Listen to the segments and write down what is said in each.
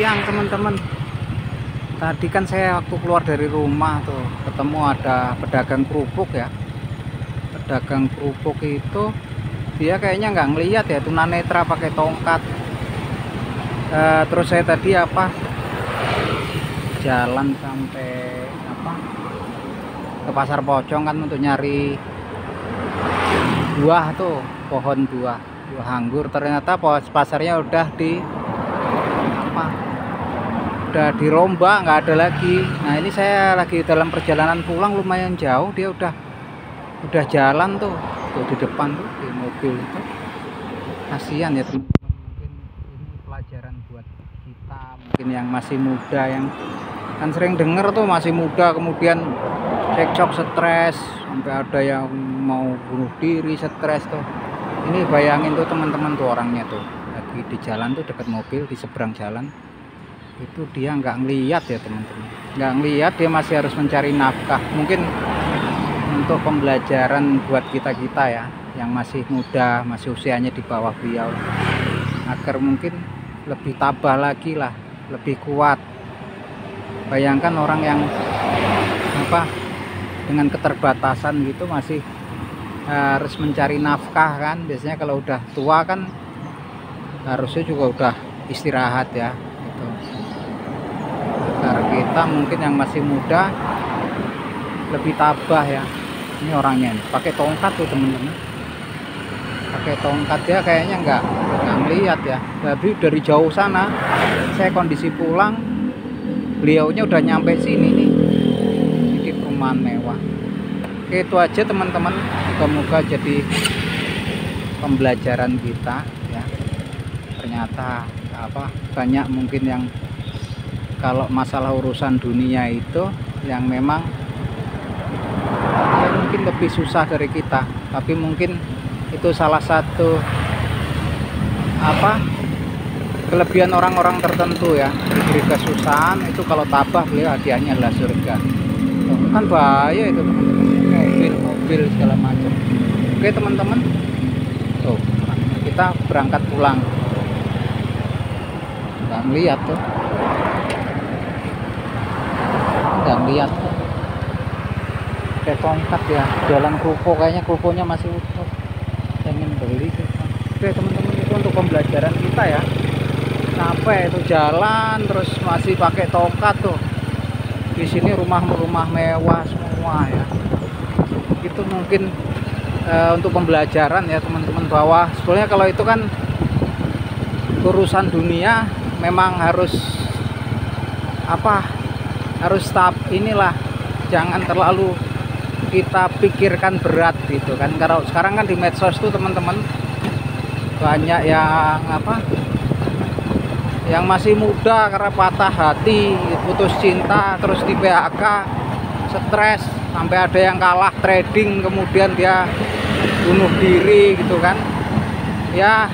siang teman-teman. Tadi kan saya waktu keluar dari rumah tuh ketemu ada pedagang kerupuk ya. Pedagang kerupuk itu dia kayaknya nggak ngelihat ya, tunanetra pakai tongkat. Terus saya tadi jalan sampai ke pasar Pocong kan untuk nyari buah tuh, pohon buah anggur. Ternyata pasarnya udah dirombak, nggak ada lagi. Nah ini saya lagi dalam perjalanan pulang, lumayan jauh, dia udah jalan tuh di depan tuh, di mobil itu. Kasihan ya teman-teman. Mungkin ini pelajaran buat kita mungkin yang masih muda, yang kan sering denger tuh masih muda kemudian cekcok, stres, sampai ada yang mau bunuh diri, stres tuh. Ini bayangin tuh teman-teman, tuh orangnya tuh lagi di jalan tuh, dekat mobil di seberang jalan itu, dia nggak ngeliat ya teman-teman, nggak ngeliat, dia masih harus mencari nafkah. Mungkin untuk pembelajaran buat kita ya yang masih muda, masih usianya di bawah beliau, agar mungkin lebih tabah lagi lah, lebih kuat. Bayangkan orang yang dengan keterbatasan gitu masih harus mencari nafkah kan. Biasanya kalau udah tua kan harusnya juga udah istirahat ya gitu. Agar kita mungkin yang masih muda lebih tabah ya. Ini orangnya nih pakai tongkat tuh teman-teman, pakai tongkat, dia kayaknya nggak ngeliat ya. Tapi dari jauh sana saya kondisi pulang, beliaunya udah nyampe sini nih, di perumahan mewah. Oke, itu aja teman-teman, semoga jadi pembelajaran kita ya. Ternyata banyak mungkin yang kalau masalah urusan dunia itu yang memang ya mungkin lebih susah dari kita, tapi mungkin itu salah satu kelebihan orang-orang tertentu ya. Diberi kesusahan itu, kalau tabah beliau hadiahnya adalah surga. Kan bahaya itu teman-teman, mobil segala macam. Oke teman-teman, tuh kita berangkat pulang, nggak ngeliat tuh, nggak ngeliat tuh, kayak tongkat ya, jualan kerupuk, kayaknya kerupuknya masih utuh, pengen beli tuh. Oke teman-teman, itu untuk pembelajaran kita ya. Sampai itu jalan terus masih pakai tongkat tuh. Di sini rumah-rumah mewah semua ya. Itu mungkin untuk pembelajaran ya teman-teman, bahwa sebenarnya kalau itu kan urusan dunia memang harus inilah, jangan terlalu kita pikirkan berat gitu kan. Kalau sekarang kan di medsos tuh teman-teman banyak yang masih muda karena patah hati, putus cinta, terus di PHK, stres, sampai ada yang kalah trading kemudian dia bunuh diri gitu kan ya.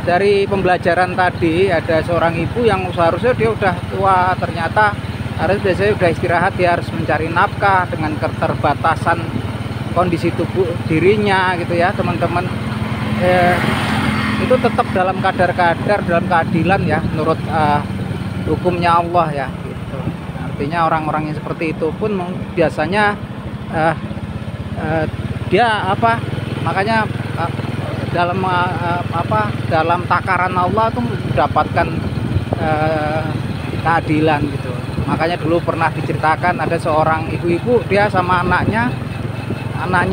Dari pembelajaran tadi, ada seorang ibu yang seharusnya dia udah tua, ternyata biasanya udah istirahat, dia harus mencari nafkah dengan keterbatasan kondisi tubuh dirinya gitu ya teman-teman. Itu tetap dalam kadar-kadar, dalam keadilan ya, menurut hukumnya Allah ya gitu. Artinya orang-orang yang seperti itu pun biasanya dia makanya dalam takaran Allah itu mendapatkan keadilan gitu. Makanya dulu pernah diceritakan ada seorang ibu-ibu, dia sama anaknya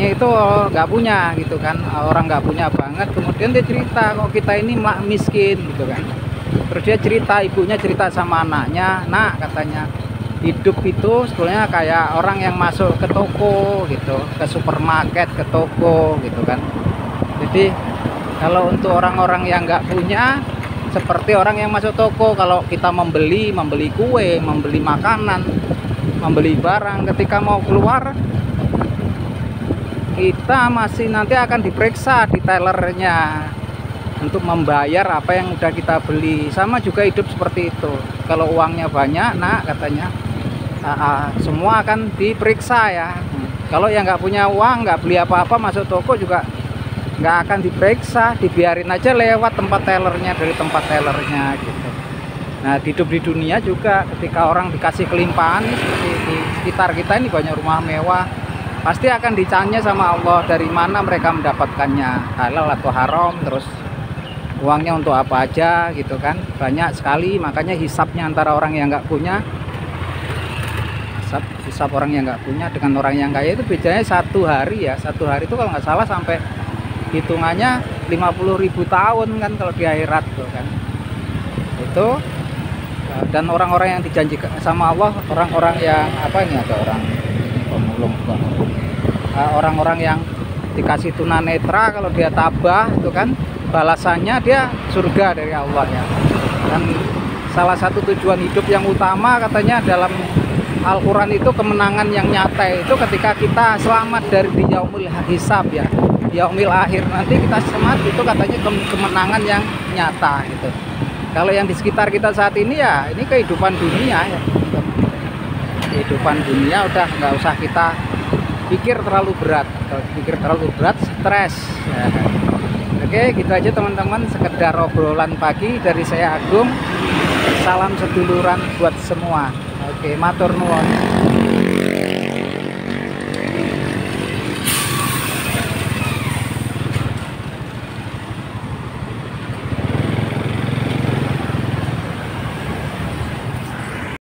itu nggak punya gitu kan, orang nggak punya banget. Kemudian dia cerita, kok kita ini miskin gitu kan. Terus dia cerita, ibunya cerita sama anaknya, nak katanya, hidup itu sebetulnya kayak orang yang masuk ke toko gitu, ke supermarket, ke toko gitu kan. Jadi kalau untuk orang-orang yang nggak punya, seperti orang yang masuk toko. Kalau kita membeli kue, membeli makanan, membeli barang, ketika mau keluar kita masih nanti akan diperiksa di tellernya untuk membayar apa yang udah kita beli. Sama juga hidup seperti itu. Kalau uangnya banyak, nak katanya, semua akan diperiksa ya. Kalau yang nggak punya uang, nggak beli apa-apa, masuk toko juga nggak akan diperiksa, dibiarin aja lewat tempat tellernya, dari tempat tellernya gitu. Nah, hidup di dunia juga ketika orang dikasih kelimpahan seperti di sekitar kita ini banyak rumah mewah, pasti akan ditanya sama Allah dari mana mereka mendapatkannya, halal atau haram, terus uangnya untuk apa aja gitu kan. Banyak sekali, makanya hisapnya antara orang yang nggak punya, hisap orang yang nggak punya dengan orang yang kaya itu bedanya 1 hari ya. 1 hari itu kalau nggak salah sampai hitungannya 50.000 tahun kan kalau di akhirat tuh kan. Itu dan orang-orang yang dijanjikan sama Allah, orang-orang yang apa ini, ada orang ini pemulung, orang-orang yang dikasih tunanetra, kalau dia tabah itu kan balasannya dia surga dari Allah ya. Dan salah satu tujuan hidup yang utama katanya dalam Al-Quran itu kemenangan yang nyata itu ketika kita selamat dari di yaumul hisab ya, yaumil akhir nanti kita selamat, itu katanya kemenangan yang nyata gitu. Kalau yang di sekitar kita saat ini ya ini kehidupan dunia ya, kehidupan dunia udah nggak usah kita pikir terlalu berat. Kalau pikir terlalu berat stres ya. Oke, gitu aja teman-teman, sekedar obrolan pagi dari saya Agung. Salam seduluran buat semua. Oke, matur nuwun.